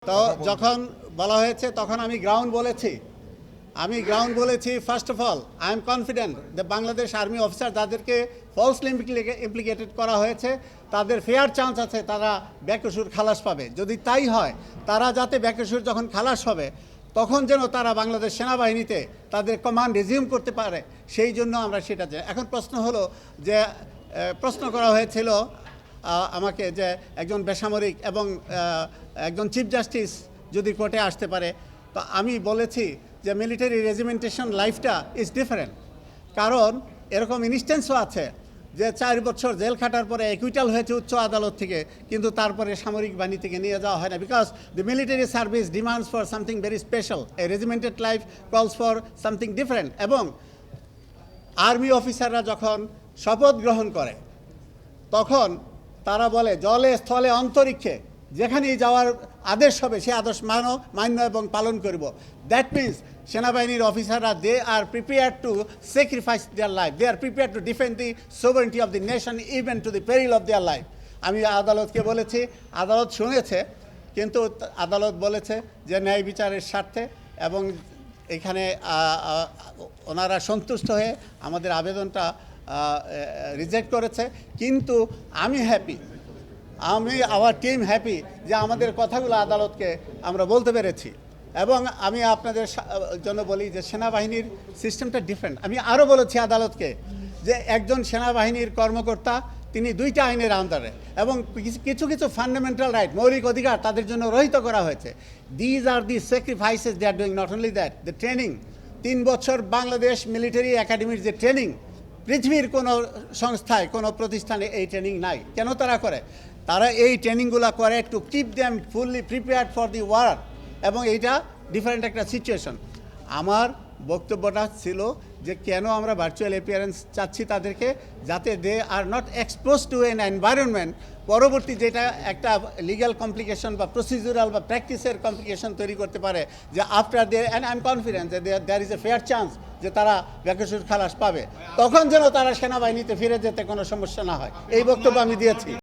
তো যখন বলা হয়েছে তখন আমি গ্রাউন্ড বলেছি first of all I am confident যে বাংলাদেশ আর্মি অফিসার যাদেরকে ফলসলি ইমপ্লিকেটেড করা হয়েছে তাদের ফেয়ার চান্স আছে তারা বেকসুর খালাস পাবে। যদি তাই হয় তারা যাতে বেকসুর যখন খালাস হবে তখন যেন তারা বাংলাদেশ সেনাবাহিনীতে তাদের কমান্ড রিজিউম করতে পারে, সেই জন্য আমরা সেটা চাই। এখন প্রশ্ন হলো যে প্রশ্ন করা হয়েছিল আমাকে যে একজন বেসামরিক এবং একজন চিফ জাস্টিস যদি কোর্টে আসতে পারে, তো আমি বলেছি যে মিলিটারি রেজিমেন্টেশন লাইফটা ইজ ডিফারেন্ট। কারণ এরকম ইনস্ট্যান্সও আছে যে 4 বছর জেল খাটার পরে অ্যাকুইটাল হয়েছে উচ্চ আদালত থেকে, কিন্তু তারপরে সামরিক বাহিনী থেকে নিয়ে যাওয়া হয় না, because the military service demands for something very special, A regimented life কলস ফর সামথিং ডিফারেন্ট। এবং আর্মি অফিসাররা যখন শপথ গ্রহণ করে তখন তারা বলে জলে স্থলে অন্তরিক্ষে যেখানেই যাওয়ার আদেশ হবে সে আদেশ মান্য এবং পালন করব। দ্যাট মিনস সেনাবাহিনীর অফিসাররা they are prepared to sacrifice their life, they are prepared to defend the sovereignty of the nation even to the peril of their life. আমি আদালতকে বলেছি, আদালত শুনেছে, কিন্তু আদালত বলেছে যে ন্যায় বিচারের স্বার্থে এবং এখানে ওনারা সন্তুষ্ট হয়ে আমাদের আবেদনটা রিজেক্ট করেছে। কিন্তু আমি হ্যাপি, আমার টিম হ্যাপি যে আমাদের কথাগুলো আদালতকে আমরা বলতে পেরেছি। এবং আমি আপনাদের জন্য বলি যে সেনাবাহিনীর সিস্টেমটা ডিফারেন্ট। আমি আরও বলেছি আদালতকে যে একজন সেনাবাহিনীর কর্মকর্তা তিনি 2টা আইনের আন্ডারে এবং কিছু কিছু ফান্ডামেন্টাল রাইট, মৌলিক অধিকার তাদের জন্য রহিত করা হয়েছে। These are the sacrifices they are doing. Not only that, the training, 3 বছর বাংলাদেশ মিলিটারি একাডেমির যে ট্রেনিং, পৃথিবীর কোনো সংস্থায় কোনো প্রতিষ্ঠানে এই ট্রেনিং নাই। কেন তারা করে? তারা এই ট্রেনিংগুলো করে to keep them fully prepared for the war, এবং এইটা ডিফারেন্ট একটা সিচুয়েশন। আমার বক্তব্যটা ছিল যে কেন আমরা ভার্চুয়াল অ্যাপিয়ারেন্স চাচ্ছি তাদেরকে, যাতে they are not exposed to an environment পরবর্তী যেটা একটা লিগ্যাল কমপ্লিকেশন বা প্রসিডিউরাল বা প্র্যাকটিসের কমপ্লিকেশন তৈরি করতে পারে, যে after they and I am confident যে there is a fair chance যে তারা বেকসুর খালাস পাবে, তখন যেন তারা সেনাবাহিনীতে ফিরে যেতে কোনো সমস্যা না হয়। এই বক্তব্য আমি দিয়েছি।